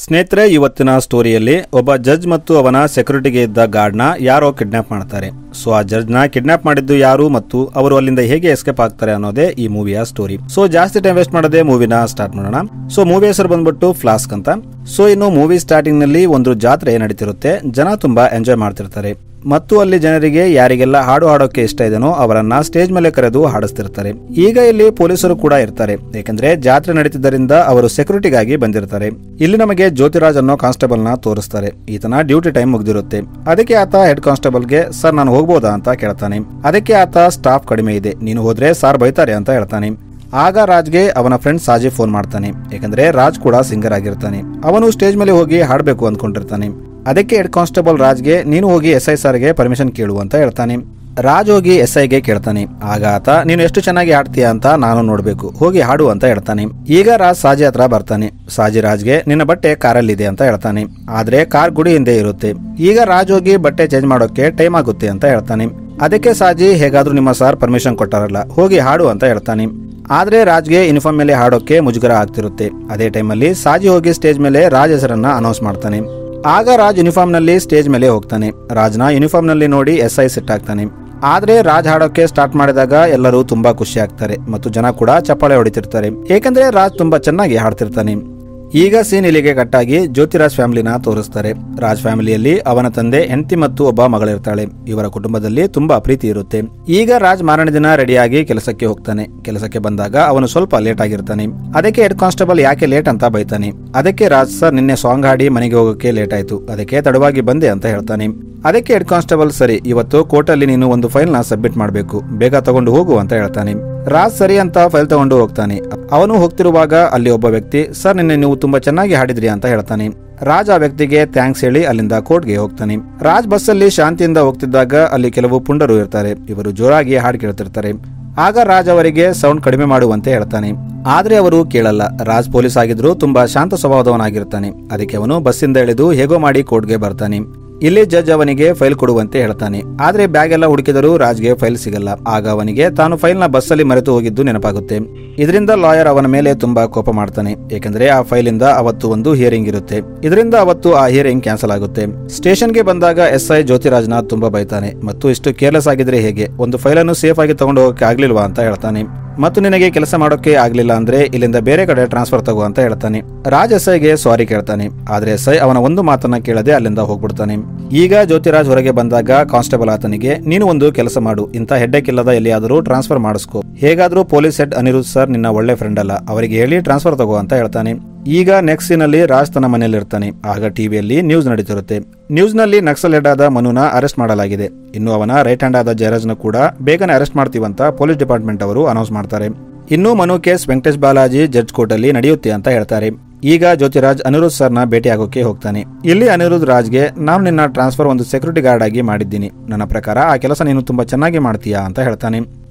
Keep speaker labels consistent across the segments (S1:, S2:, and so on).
S1: ಸ್ನೇಹಿತರೆ, ಇವತ್ತಿನ ಸ್ಟೋರಿಯಲ್ಲಿ ಒಬ್ಬ ಜಡ್ಜ್ ಮತ್ತು ಅವನ ಸೆಕ್ಯೂರಿಟಿಗೆ ಇದ್ದ ಗಾರ್ಡ್ನ ಯಾರೋ ಕಿಡ್ನಾಪ್ ಮಾಡ್ತಾರೆ. ಸೊ ಆ ಜಡ್ಜ್ನ ಕಿಡ್ನಾಪ್ ಮಾಡಿದ್ದು ಯಾರು ಮತ್ತು ಅವರು ಅಲ್ಲಿಂದ ಹೇಗೆ ಎಸ್ಕೇಪ್ ಆಗ್ತಾರೆ ಅನ್ನೋದೇ ಈ ಮೂವಿಯ ಸ್ಟೋರಿ. ಸೊ ಜಾಸ್ತಿ ಟೈಮ್ ವೇಸ್ಟ್ ಮಾಡದೆ ಮೂವಿನ ಸ್ಟಾರ್ಟ್ ಮಾಡೋಣ. ಸೊ ಮೂವಿ ಹೆಸರು ಬಂದ್ಬಿಟ್ಟು ಫ್ಲಾಸ್ಕ್ ಅಂತ. ಸೊ ಇನ್ನು ಮೂವಿ ಸ್ಟಾರ್ಟಿಂಗ್ ನಲ್ಲಿ ಒಂದು ಜಾತ್ರೆ ನಡೀತಿರುತ್ತೆ. ಜನ ತುಂಬಾ ಎಂಜಾಯ್ ಮಾಡ್ತಿರ್ತಾರೆ ಮತ್ತು ಅಲ್ಲಿ ಜನರಿಗೆ ಯಾರಿಗೆಲ್ಲ ಹಾಡು ಹಾಡೋಕೆ ಇಷ್ಟ ಇದೆನೋ ಅವರನ್ನ ಸ್ಟೇಜ್ ಮೇಲೆ ಕರೆದು ಹಾಡಿಸ್ತಿರ್ತಾರೆ. ಈಗ ಇಲ್ಲಿ ಪೊಲೀಸರು ಕೂಡ ಇರ್ತಾರೆ, ಯಾಕಂದ್ರೆ ಜಾತ್ರೆ ನಡೀತಿದ್ದರಿಂದ ಅವರು ಸೆಕ್ಯೂರಿಟಿಗಾಗಿ ಬಂದಿರ್ತಾರೆ. ಇಲ್ಲಿ ನಮಗೆ ಜ್ಯೋತಿರಾಜ್ ಅನ್ನೋ ಕಾನ್ಸ್ಟೇಬಲ್ ನ ತೋರಿಸ್ತಾರೆ. ಈತನ ಡ್ಯೂಟಿ ಟೈಮ್ ಮುಗ್ದಿರುತ್ತೆ. ಅದಕ್ಕೆ ಆತ ಹೆಡ್ ಕಾನ್ಸ್ಟೇಬಲ್ ಗೆ ಸರ್ ನಾನು ಹೋಗ್ಬೋದಾ ಅಂತ ಕೇಳ್ತಾನೆ. ಅದಕ್ಕೆ ಆತ ಸ್ಟಾಫ್ ಕಡಿಮೆ ಇದೆ, ನೀನು ಹೋದ್ರೆ ಸಾರ್ ಬೈತಾರೆ ಅಂತ ಹೇಳ್ತಾನೆ. ಆಗ ರಾಜ್ಗೆ ಅವನ ಫ್ರೆಂಡ್ ಸಾಜಿ ಫೋನ್ ಮಾಡ್ತಾನೆ, ಯಾಕಂದ್ರೆ ರಾಜ್ ಕೂಡ ಸಿಂಗರ್ ಆಗಿರ್ತಾನೆ. ಅವನು ಸ್ಟೇಜ್ ಮೇಲೆ ಹೋಗಿ ಹಾಡಬೇಕು ಅಂದ್ಕೊಂಡಿರ್ತಾನೆ. ಅದಕ್ಕೆ ಹೆಡ್ ಕಾನ್ಸ್ಟೇಬಲ್ ರಾಜ್ಗೆ ನೀನು ಹೋಗಿ SI ಸಾರ್ಗೆ ಪರ್ಮಿಷನ್ ಕೇಳು ಅಂತ ಹೇಳ್ತಾನೆ. ರಾಜ್ ಹೋಗಿ SIಗೆ ಕೇಳ್ತಾನೆ. ಆಗ ಆತ ನೀನು ಎಷ್ಟು ಚೆನ್ನಾಗಿ ಹಾಡ್ತೀಯ ಅಂತ ನಾನು ನೋಡ್ಬೇಕು, ಹೋಗಿ ಹಾಡು ಅಂತ ಹೇಳ್ತಾನೆ. ಈಗ ರಾಜ್ ಸಾಜಿ ಹತ್ರ ಬರ್ತಾನೆ. ಸಾಜಿ ರಾಜ್ಗೆ ನಿನ್ನ ಬಟ್ಟೆ ಕಾರಲ್ಲಿದೆ ಅಂತ ಹೇಳ್ತಾನೆ. ಆದ್ರೆ ಕಾರ್ ಗುಡಿ ಹಿಂದೆ ಇರುತ್ತೆ. ಈಗ ರಾಜ್ ಹೋಗಿ ಬಟ್ಟೆ ಚೇಂಜ್ ಮಾಡೋಕೆ ಟೈಮ್ ಆಗುತ್ತೆ ಅಂತ ಹೇಳ್ತಾನೆ. ಅದಕ್ಕೆ ಸಾಜಿ ಹೇಗಾದ್ರೂ ನಿಮ್ಮ ಸಾರ್ ಪರ್ಮಿಷನ್ ಕೊಟ್ಟಾರಲ್ಲ, ಹೋಗಿ ಹಾಡು ಅಂತ ಹೇಳ್ತಾನೆ. ಆದ್ರೆ ರಾಜ್ಗೆ ಯೂನಿಫಾರ್ಮ್ ಮೇಲೆ ಹಾಡೋಕೆ ಮುಜುಗರ ಆಗ್ತಿರುತ್ತೆ. ಅದೇ ಟೈಮಲ್ಲಿ ಸಾಜಿ ಹೋಗಿ ಸ್ಟೇಜ್ ಮೇಲೆ ರಾಜ್ ಹೆಸರನ್ನ ಅನೌನ್ಸ್ ಮಾಡ್ತಾನೆ. ಆಗ ರಾಜ್ ಯೂನಿಫಾರ್ಮ್ ನಲ್ಲಿ ಸ್ಟೇಜ್ ಮೇಲೆ ಹೋಗ್ತಾನೆ. ರಾಜ್ನ ಯೂನಿಫಾರ್ಮ್ ನಲ್ಲಿ ನೋಡಿ SI ಸೆಟ್ ಆಗ್ತಾನೆ. ಆದ್ರೆ ರಾಜ್ ಹಾಡೋಕೆ ಸ್ಟಾರ್ಟ್ ಮಾಡಿದಾಗ ಎಲ್ಲರೂ ತುಂಬಾ ಖುಷಿ ಆಗ್ತಾರೆ ಮತ್ತು ಜನ ಕೂಡ ಚಪ್ಪಾಳೆ ಹೊಡಿತಿರ್ತಾರೆ, ಏಕೆಂದ್ರೆ ರಾಜ್ ತುಂಬಾ ಚೆನ್ನಾಗಿ ಹಾಡ್ತಿರ್ತಾನೆ. ಈಗ ಸೀನ್ ಇಲ್ಲಿಗೆ ಕಟ್ಟಾಗಿ ಜ್ಯೋತಿರಾಜ್ ಫ್ಯಾಮಿಲಿನ ತೋರಿಸ್ತಾರೆ. ರಾಜ್ ಫ್ಯಾಮಿಲಿಯಲ್ಲಿ ಅವನ ತಂದೆ, ಹೆಂಡತಿ ಮತ್ತು ಒಬ್ಬ ಮಗಳಿರ್ತಾಳೆ. ಇವರ ಕುಟುಂಬದಲ್ಲಿ ತುಂಬಾ ಪ್ರೀತಿ ಇರುತ್ತೆ. ಈಗ ರಾಜ್ ಮಾರನೇ ದಿನ ರೆಡಿಯಾಗಿ ಕೆಲಸಕ್ಕೆ ಹೋಗ್ತಾನೆ. ಕೆಲಸಕ್ಕೆ ಬಂದಾಗ ಅವನು ಸ್ವಲ್ಪ ಲೇಟ್ ಆಗಿರ್ತಾನೆ. ಅದಕ್ಕೆ ಹೆಡ್ ಕಾನ್ಸ್ಟೇಬಲ್ ಯಾಕೆ ಲೇಟ್ ಅಂತ ಬೈತಾನೆ. ಅದಕ್ಕೆ ರಾಜ್ ಸರ್ ನಿನ್ನೆ ಸಾಂಗ್ ಹಾಡಿ ಮನೆಗೆ ಹೋಗೋಕೆ ಲೇಟ್ ಆಯ್ತು, ಅದಕ್ಕೆ ತಡವಾಗಿ ಬಂದೆ ಅಂತ ಹೇಳ್ತಾನೆ. ಅದಕ್ಕೆ ಹೆಡ್ ಕಾನ್ಸ್ಟೇಬಲ್ ಸರಿ, ಇವತ್ತು ಕೋರ್ಟಲ್ಲಿ ನೀನು ಒಂದು ಫೈಲ್ ನ ಸಬ್ಮಿಟ್ ಮಾಡಬೇಕು, ಬೇಗ ತಗೊಂಡು ಹೋಗು ಅಂತ ಹೇಳ್ತಾನೆ. ರಾಜ್ ಸರಿ ಅಂತ ಫೈಲ್ ತಗೊಂಡು ಹೋಗ್ತಾನೆ. ಅವನು ಹೋಗ್ತಿರುವಾಗ ಅಲ್ಲಿ ಒಬ್ಬ ವ್ಯಕ್ತಿ ಸರ್ ನಿನ್ನೆ ನೀವು ತುಂಬಾ ಚೆನ್ನಾಗಿ ಹಾಡಿದ್ರಿ ಅಂತ ಹೇಳ್ತಾನೆ. ರಾಜ್ ಆ ವ್ಯಕ್ತಿಗೆ ಥ್ಯಾಂಕ್ಸ್ ಹೇಳಿ ಅಲ್ಲಿಂದ ಕೋರ್ಟ್ಗೆ ಹೋಗ್ತಾನೆ. ರಾಜ್ ಬಸ್ಸಲ್ಲಿ ಶಾಂತಿಯಿಂದ ಹೋಗ್ತಿದ್ದಾಗ ಅಲ್ಲಿ ಕೆಲವು ಪುಂಡರು ಇರ್ತಾರೆ. ಇವರು ಜೋರಾಗಿ ಹಾಡು ಕೇಳ್ತಿರ್ತಾರೆ. ಆಗ ರಾಜ್ ಅವರಿಗೆ ಸೌಂಡ್ ಕಡಿಮೆ ಮಾಡುವಂತೆ ಹೇಳ್ತಾನೆ. ಆದ್ರೆ ಅವರು ಕೇಳಲ್ಲ. ರಾಜ್ ಪೊಲೀಸ್ ಆಗಿದ್ರು ತುಂಬಾ ಶಾಂತ ಸ್ವಭಾವದವನಾಗಿರ್ತಾನೆ. ಅದಕ್ಕೆ ಅವನು ಬಸ್ಸಿಂದ ಇಳಿದು ಹೇಗೋ ಮಾಡಿ ಕೋರ್ಟ್ಗೆ ಬರ್ತಾನೆ. ಇಲ್ಲಿ ಜಡ್ಜ್ ಅವನಿಗೆ ಫೈಲ್ ಕೊಡುವಂತೆ ಹೇಳ್ತಾನೆ. ಆದ್ರೆ ಬ್ಯಾಗ್ ಎಲ್ಲ ಹುಡುಕಿದರೂ ರಾಜ್ಗೆ ಫೈಲ್ ಸಿಗಲ್ಲ. ಆಗ ಅವನಿಗೆ ತಾನು ಫೈಲ್ ನ ಬಸ್ಸಲ್ಲಿ ಮರೆತು ಹೋಗಿದ್ದು ನೆನಪಾಗುತ್ತೆ. ಇದರಿಂದ ಲಾಯರ್ ಅವನ ಮೇಲೆ ತುಂಬಾ ಕೋಪ ಮಾಡ್ತಾನೆ, ಏಕೆಂದ್ರೆ ಆ ಫೈಲ್ ಇಂದ ಅವತ್ತು ಒಂದು ಹಿಯರಿಂಗ್ ಇರುತ್ತೆ. ಇದರಿಂದ ಅವತ್ತು ಆ ಹಿಯರಿಂಗ್ ಕ್ಯಾನ್ಸಲ್ ಆಗುತ್ತೆ. ಸ್ಟೇಷನ್ಗೆ ಬಂದಾಗ SI ಜ್ಯೋತಿರಾಜ್ನ ತುಂಬಾ ಬೈತಾನೆ ಮತ್ತು ಇಷ್ಟು ಕೇರ್ಲೆಸ್ ಆಗಿದ್ರೆ ಹೇಗೆ, ಒಂದು ಫೈಲ್ ಅನ್ನು ಸೇಫ್ ಆಗಿ ತಗೊಂಡು ಹೋಗಕ್ಕೆ ಆಗ್ಲಿಲ್ವಾ ಅಂತ ಹೇಳ್ತಾನೆ. ಮತ್ತು ನಿನಗೆ ಕೆಲಸ ಮಾಡೋಕೆ ಆಗ್ಲಿಲ್ಲ ಅಂದ್ರೆ ಇಲ್ಲಿಂದ ಬೇರೆ ಕಡೆ ಟ್ರಾನ್ಸ್ಫರ್ ತಗೋ ಅಂತ ಹೇಳ್ತಾನೆ. ರಾಜ್ SIಗೆ ಸಾರಿ ಕೇಳ್ತಾನೆ. ಆದ್ರೆ SI ಅವನ ಒಂದು ಮಾತನ್ನ ಕೇಳದೆ ಅಲ್ಲಿಂದ ಹೋಗ್ಬಿಡ್ತಾನೆ. ಈಗ ಜ್ಯೋತಿರಾಜ್ ಹೊರಗೆ ಬಂದಾಗ ಕಾನ್ಸ್ಟೇಬಲ್ ಆತನಿಗೆ ನೀನು ಒಂದು ಕೆಲಸ ಮಾಡು, ಇಂಥ ಹೆಡ್ಡೇಕ್ ಇಲ್ಲದ ಎಲ್ಲಿಯಾದರೂ ಟ್ರಾನ್ಸ್ಫರ್ ಮಾಡಿಸ್ಕೋ, ಹೇಗಾದ್ರೂ ಪೊಲೀಸ್ ಹೆಡ್ ಅನಿರುದ್ಧ್ ಸರ್ ನಿನ್ನ ಒಳ್ಳೆ ಫ್ರೆಂಡ್ ಅಲ್ಲ, ಅವರಿಗೆ ಹೇಳಿ ಟ್ರಾನ್ಸ್ಫರ್ ತಗೋ ಅಂತ ಹೇಳ್ತಾನೆ. ಈಗ ನೆಕ್ಸ್ಟ್ ಸೀನ್ ಅಲ್ಲಿ ರಾಜ್ ತನ್ನ ಮನೆಯಲ್ಲಿ ಇರ್ತಾನೆ. ಆಗ ಟಿವಿಯಲ್ಲಿ ನ್ಯೂಸ್ ನಡೀತಿರುತ್ತೆ. ನ್ಯೂಸ್ ನಲ್ಲಿ ನಕ್ಸಲ್ ಹೆಡ್ ಆದ ಮನುನ ಅರೆಸ್ಟ್ ಮಾಡಲಾಗಿದೆ. ಇನ್ನು ಅವನ ರೈಟ್ ಹ್ಯಾಂಡ್ ಆದ ಜಯರಾಜ್ನ ಕೂಡ ಬೇಗನೆ ಅರೆಸ್ಟ್ ಮಾಡ್ತೀವಂತ ಪೊಲೀಸ್ ಡಿಪಾರ್ಟ್ಮೆಂಟ್ ಅವರು ಅನೌನ್ಸ್ ಮಾಡ್ತಾರೆ. ಇನ್ನು Manu case Venkatesh Balaji judge court ಅಲ್ಲಿ ನಡೆಯುತ್ತೆ ಅಂತ ಹೇಳ್ತಾರೆ. ಈಗ ಜ್ಯೋತಿರಾಜ್ ಅನಿರುದ್ಧ್ ಸರ್ನ ಭೇಟಿ ಆಗೋಕೆ ಹೋಗ್ತಾನೆ. ಇಲ್ಲಿ ಅನಿರುದ್ಧ್ ರಾಜ್ಗೆ ನಾನು ನಿನ್ನ ಟ್ರಾನ್ಸ್ಫರ್ ಒಂದು ಸೆಕ್ಯೂರಿಟಿ ಗಾರ್ಡ್ ಆಗಿ ಮಾಡಿದ್ದೀನಿ, ನನ್ನ ಪ್ರಕಾರ ಆ ಕೆಲಸ ನೀನು ತುಂಬಾ ಚೆನ್ನಾಗಿ ಮಾಡ್ತೀಯಾ ಅಂತ ಹೇಳ್ತಾನೆ.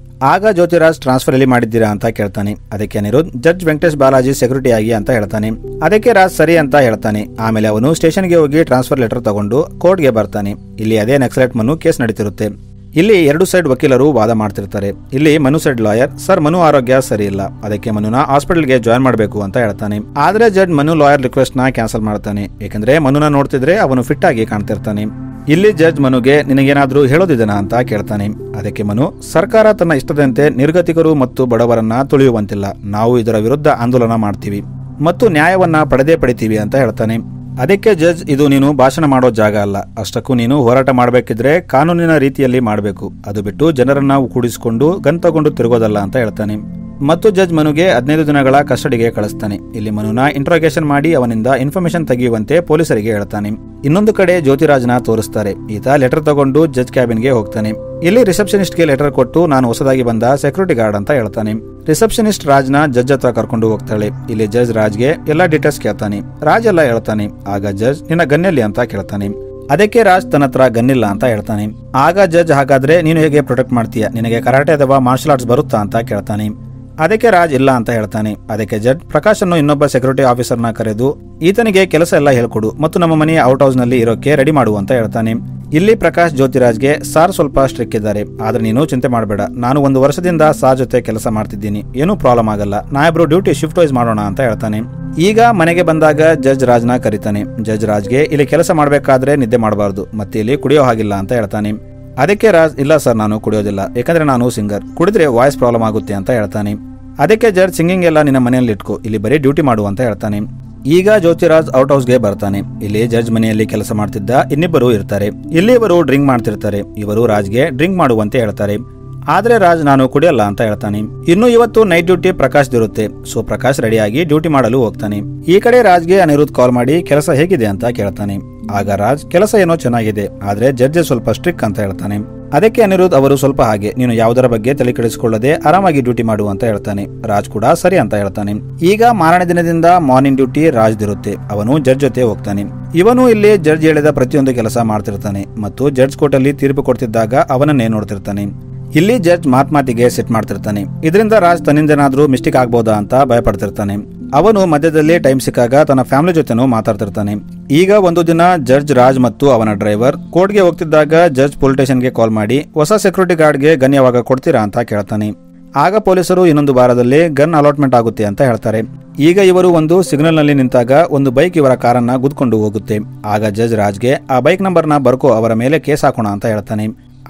S1: ಆಗ ಜ್ಯೋತಿರಾಜ್ ಟ್ರಾನ್ಸ್ಫರ್ ಎಲ್ಲಿ ಮಾಡಿದ್ದೀರಾ ಅಂತ ಕೇಳ್ತಾನೆ. ಅದಕ್ಕೆ ಅನಿರುದ್ಧ್ ಜಡ್ಜ್ ವೆಂಕಟೇಶ್ ಬಾಲಾಜಿ ಸೆಕ್ಯೂರಿಟಿ ಆಗಿ ಅಂತ ಹೇಳ್ತಾನೆ. ಅದಕ್ಕೆ ರಾಜ್ ಸರಿ ಅಂತ ಹೇಳ್ತಾನೆ. ಆಮೇಲೆ ಅವನು ಸ್ಟೇಷನ್ಗೆ ಹೋಗಿ ಟ್ರಾನ್ಸ್ಫರ್ ಲೆಟರ್ ತಗೊಂಡು ಕೋರ್ಟ್ಗೆ ಬರ್ತಾನೆ. ಇಲ್ಲಿ ಅದೇ ನಕ್ಸಲೈಟ್ ಮನು ಕೇಸ್ ನಡೀತಿರುತ್ತೆ. ಇಲ್ಲಿ ಎರಡು ಸೈಡ್ ವಕೀಲರು ವಾದ ಮಾಡ್ತಿರ್ತಾರೆ. ಇಲ್ಲಿ Manu side lawyer sir Manu ಆರೋಗ್ಯ ಸರಿ ಇಲ್ಲ, ಅದಕ್ಕೆ ಮನುನ ಹಾಸ್ಪಿಟಲ್ಗೆ ಜಾಯ್ನ್ ಮಾಡಬೇಕು ಅಂತ ಹೇಳ್ತಾನೆ. ಆದ್ರೆ ಜಡ್ಜ್ ಮನು ಲಾಯರ್ ರಿಕ್ವೆಸ್ಟ್ ನ ಕ್ಯಾನ್ಸಲ್ ಮಾಡ್ತಾನೆ, ಏಕೆಂದ್ರೆ ಮನುನ ನೋಡ್ತಿದ್ರೆ ಅವನು ಫಿಟ್ ಆಗಿ ಕಾಣ್ತಿರ್ತಾನೆ. ಇಲ್ಲಿ ಜಡ್ಜ್ ಮನುಗೆ ನಿನಗೇನಾದ್ರೂ ಹೇಳೋದಿದೆನಾ ಅಂತ ಕೇಳ್ತಾನೆ. ಅದಕ್ಕೆ ಮನು ಸರ್ಕಾರ ತನ್ನ ಇಷ್ಟದಂತೆ ನಿರ್ಗತಿಕರು ಮತ್ತು ಬಡವರನ್ನ ತುಳಿಯುವಂತಿಲ್ಲ, ನಾವು ಇದರ ವಿರುದ್ಧ ಆಂದೋಲನ ಮಾಡ್ತೀವಿ ಮತ್ತು ನ್ಯಾಯವನ್ನ ಪಡೆತೀವಿ ಅಂತ ಹೇಳ್ತಾನೆ. ಅದಕ್ಕೆ ಜಡ್ಜ್ ಇದು ನೀನು ಭಾಷಣ ಮಾಡೋ ಜಾಗ ಅಲ್ಲ, ಅಷ್ಟಕ್ಕೂ ನೀನು ಹೋರಾಟ ಮಾಡಬೇಕಿದ್ರೆ ಕಾನೂನಿನ ರೀತಿಯಲ್ಲಿ ಮಾಡಬೇಕು, ಅದು ಬಿಟ್ಟು ಜನರನ್ನ ಕೂಡಿಸಿಕೊಂಡು ಗನ್ ತಗೊಂಡು ತಿರುಗೋದಲ್ಲ ಅಂತ ಹೇಳ್ತಾನೆ. ಮತ್ತು ಜಡ್ಜ್ ಮನುಗೆ 15 ದಿನಗಳ ಕಸ್ಟಡಿಗೆ ಕಳಿಸ್ತಾನೆ. ಇಲ್ಲಿ ಮನುನ ಇಂಟ್ರೋಗೇಷನ್ ಮಾಡಿ ಅವನಿಂದ ಇನ್ಫಾರ್ಮೇಶನ್ ತೆಗೆಯುವಂತೆ ಪೊಲೀಸರಿಗೆ ಹೇಳ್ತಾನೆ. ಇನ್ನೊಂದು ಕಡೆ ಜ್ಯೋತಿರಾಜ್ನ ತೋರಿಸ್ತಾರೆ. ಈತ ಲೆಟರ್ ತಗೊಂಡು ಜಡ್ಜ್ ಕ್ಯಾಬಿನ್ಗೆ ಹೋಗ್ತಾನೆ. ಇಲ್ಲಿ ರಿಸೆಪ್ಷನಿಸ್ಟ್ಗೆ ಲೆಟರ್ ಕೊಟ್ಟು ನಾನು ಹೊಸದಾಗಿ ಬಂದ ಸೆಕ್ಯೂರಿಟಿ ಗಾರ್ಡ್ ಅಂತ ಹೇಳ್ತಾನೆ. ರಿಸೆಪ್ಷನಿಸ್ಟ್ ರಾಜ್ನ ಜಡ್ಜ್ ಹತ್ರ ಕರ್ಕೊಂಡು ಹೋಗ್ತಾಳೆ. ಇಲ್ಲಿ ಜಡ್ಜ್ ರಾಜ್ಗೆ ಎಲ್ಲಾ ಡೀಟೇಲ್ಸ್ ಕೇಳ್ತಾನೆ. ರಾಜ್ ಎಲ್ಲ ಹೇಳ್ತಾನೆ. ಆಗ ಜಡ್ಜ್ ನಿನ್ನ ಗನ್ನೆಲ್ಲಿ ಅಂತ ಕೇಳ್ತಾನೆ. ಅದಕ್ಕೆ ರಾಜ್ ತನ್ನ ಹತ್ರ ಗನ್ನಿಲ್ಲ ಅಂತ ಹೇಳ್ತಾನೆ. ಆಗ ಜಡ್ಜ್ ಹಾಗಾದ್ರೆ ನೀನು ಹೇಗೆ ಪ್ರೊಟೆಕ್ಟ್ ಮಾಡ್ತೀಯ, ನಿನಗೆ ಕರಾಟೆ ಅಥವಾ ಮಾರ್ಷಲ್ ಆರ್ಟ್ಸ್ ಬರುತ್ತಾ ಅಂತ ಕೇಳ್ತಾನೆ. ಅದಕ್ಕೆ ರಾಜ್ ಇಲ್ಲ ಅಂತ ಹೇಳ್ತಾನೆ. ಅದಕ್ಕೆ ಜಡ್ಜ್ ಪ್ರಕಾಶ್ ಅನ್ನು ಇನ್ನೊಬ್ಬ ಸೆಕ್ಯೂರಿಟಿ ಆಫೀಸರ್ನ ಕರೆದು ಈತನಿಗೆ ಕೆಲಸ ಎಲ್ಲ ಹೇಳ್ಕೊಡು ಮತ್ತು ನಮ್ಮ ಮನೆಯ ಔಟ್ ಹೌಸ್ ನಲ್ಲಿ ಇರೋಕೆ ರೆಡಿ ಮಾಡು ಅಂತ ಹೇಳ್ತಾನೆ. ಇಲ್ಲಿ ಪ್ರಕಾಶ್ ಜ್ಯೋತಿರಾಜ್ಗೆ ಸಾರ್ ಸ್ವಲ್ಪ ಸ್ಟ್ರಿಕ್ ಇದ್ದಾರೆ, ಆದ್ರೆ ನೀನು ಚಿಂತೆ ಮಾಡಬೇಡ, ನಾನು 1 ವರ್ಷದಿಂದ ಸಾರ್ ಜೊತೆ ಕೆಲಸ ಮಾಡ್ತಿದ್ದೀನಿ, ಏನೂ ಪ್ರಾಬ್ಲಮ್ ಆಗಲ್ಲ, ನಾವಿಬ್ರು ಡ್ಯೂಟಿ ಶಿಫ್ಟ್ ವೈಸ್ ಮಾಡೋಣ ಅಂತ ಹೇಳ್ತಾನೆ. ಈಗ ಮನೆಗೆ ಬಂದಾಗ ಜಡ್ಜ್ ರಾಜ್ನ ಕರೀತಾನೆ. ಜಡ್ಜ್ ರಾಜ್ಗೆ ಇಲ್ಲಿ ಕೆಲಸ ಮಾಡಬೇಕಾದ್ರೆ ನಿದ್ದೆ ಮಾಡಬಾರ್ದು, ಮತ್ತೆ ಇಲ್ಲಿ ಕುಡಿಯೋ ಹಾಗಿಲ್ಲ ಅಂತ ಹೇಳ್ತಾನೆ. ಅದಕ್ಕೆ ರಾಜ್, ಇಲ್ಲ ಸರ್ ನಾನು ಕುಡಿಯೋದಿಲ್ಲ, ಯಾಕಂದ್ರೆ ನಾನು ಸಿಂಗರ್, ಕುಡಿದ್ರೆ ವಾಯ್ಸ್ ಪ್ರಾಬ್ಲಮ್ ಆಗುತ್ತೆ ಅಂತ ಹೇಳ್ತಾನೆ. ಅದಕ್ಕೆ ಜಡ್ಜ್, ಸಿಂಗಿಂಗ್ ಎಲ್ಲ ನಿನ್ನ ಮನೆಯಲ್ಲಿ ಇಟ್ಕೋ, ಇಲ್ಲಿ ಬರೀ ಡ್ಯೂಟಿ ಮಾಡು ಅಂತ ಹೇಳ್ತಾನೆ. ಈಗ ಜ್ಯೋತಿರಾಜ್ ಔಟ್ ಹೌಸ್ಗೆ ಬರ್ತಾನೆ. ಇಲ್ಲಿ ಜಡ್ಜ್ ಮನೆಯಲ್ಲಿ ಕೆಲಸ ಮಾಡ್ತಿದ್ದ ಇನ್ನಿಬ್ಬರು ಇರ್ತಾರೆ. ಇಲ್ಲಿ ಇವರು ಡ್ರಿಂಕ್ ಮಾಡ್ತಿರ್ತಾರೆ. ಇವರು ರಾಜ್ಗೆ ಡ್ರಿಂಕ್ ಮಾಡುವಂತೆ ಹೇಳ್ತಾರೆ. ಆದ್ರೆ ರಾಜ್, ನಾನು ಕುಡಿಯಲ್ಲ ಅಂತ ಹೇಳ್ತಾನೆ. ಇನ್ನು ಇವತ್ತು ನೈಟ್ ಡ್ಯೂಟಿ ಪ್ರಕಾಶ್ ಇರುತ್ತೆ. ಸೊ ಪ್ರಕಾಶ್ ರೆಡಿಯಾಗಿ ಡ್ಯೂಟಿ ಮಾಡಲು ಹೋಗ್ತಾನೆ. ಈ ಕಡೆ ರಾಜ್ಗೆ ಅನಿರುದ್ಧ್ ಕಾಲ್ ಮಾಡಿ ಕೆಲಸ ಹೇಗಿದೆ ಅಂತ ಕೇಳ್ತಾನೆ. ಆಗ ರಾಜ್, ಕೆಲಸ ಏನೋ ಚೆನ್ನಾಗಿದೆ, ಆದ್ರೆ ಜಡ್ಜ್ ಸ್ವಲ್ಪ ಸ್ಟ್ರಿಕ್ ಅಂತ ಹೇಳ್ತಾನೆ. ಅದಕ್ಕೆ ಅನಿರುದ್ಧ್ ಅವರು ಸ್ವಲ್ಪ ಹಾಗೆ, ನೀನು ಯಾವುದರ ಬಗ್ಗೆ ತಲೆ ಕೆಡಿಸಿಕೊಳ್ಳದೆ ಆರಾಮಾಗಿ ಡ್ಯೂಟಿ ಮಾಡು ಅಂತ ಹೇಳ್ತಾನೆ. ರಾಜ್ ಕೂಡ ಸರಿ ಅಂತ ಹೇಳ್ತಾನೆ. ಈಗ ಮಾರನೇ ದಿನದಿಂದ ಮಾರ್ನಿಂಗ್ ಡ್ಯೂಟಿ ರಾಜ್ ಇರುತ್ತೆ. ಅವನು ಜಡ್ಜ್ ಜೊತೆ ಹೋಗ್ತಾನೆ. ಇವನು ಇಲ್ಲಿ ಜಡ್ಜ್ ಹೇಳಿದ ಪ್ರತಿಯೊಂದು ಕೆಲಸ ಮಾಡ್ತಿರ್ತಾನೆ ಮತ್ತು ಜಡ್ಜ್ ಕೋರ್ಟ್ ಅಲ್ಲಿ ತೀರ್ಪು ಕೊಡ್ತಿದ್ದಾಗ ಅವನನ್ನೇ ನೋಡ್ತಿರ್ತಾನೆ. ಇಲ್ಲಿ ಜಡ್ಜ್ ಮಾತಿಗೆ ಸೆಟ್ ಮಾಡ್ತಿರ್ತಾನೆ. ಇದರಿಂದ ರಾಜ್ ತನ್ನಿಂದೇನಾದ್ರೂ ಮಿಸ್ಟೇಕ್ ಆಗ್ಬೋದಾ ಅಂತ ಭಯಪಡ್ತಿರ್ತಾನೆ. ಅವನು ಮಧ್ಯದಲ್ಲಿ ಟೈಮ್ ಸಿಕ್ಕಾಗ ತನ್ನ ಫ್ಯಾಮಿಲಿ ಜೊತೆನೂ ಮಾತಾಡ್ತಿರ್ತಾನೆ. ಈಗ ಒಂದು ದಿನ ಜಡ್ಜ್, ರಾಜ್ ಮತ್ತು ಅವನ ಡ್ರೈವರ್ ಕೋರ್ಟ್ಗೆ ಹೋಗ್ತಿದ್ದಾಗ ಜಡ್ಜ್ ಪೊಲೀಸ್ ಸ್ಟೇಷನ್ಗೆ ಕಾಲ್ ಮಾಡಿ ಹೊಸ ಸೆಕ್ಯೂರಿಟಿ ಗಾರ್ಡ್ಗೆ ಗನ್ ಯಾವಾಗ ಕೊಡ್ತೀರಾ ಅಂತ ಕೇಳ್ತಾನೆ. ಆಗ ಪೊಲೀಸರು ಇನ್ನೊಂದು ವಾರದಲ್ಲಿ ಗನ್ ಅಲಾಟ್ಮೆಂಟ್ ಆಗುತ್ತೆ ಅಂತ ಹೇಳ್ತಾರೆ. ಈಗ ಇವರು ಒಂದು ಸಿಗ್ನಲ್ ನಲ್ಲಿ ನಿಂತಾಗ ಒಂದು ಬೈಕ್ ಇವರ ಕಾರನ್ನ ಗುದ್ಕೊಂಡು ಹೋಗುತ್ತೆ. ಆಗ ಜಡ್ಜ್ ರಾಜ್ಗೆ ಆ ಬೈಕ್ ನಂಬರ್ನ ಬರ್ಕೋ, ಅವರ ಮೇಲೆ ಕೇಸ್ ಹಾಕೋಣ ಅಂತ ಹೇಳ್ತಾನೆ.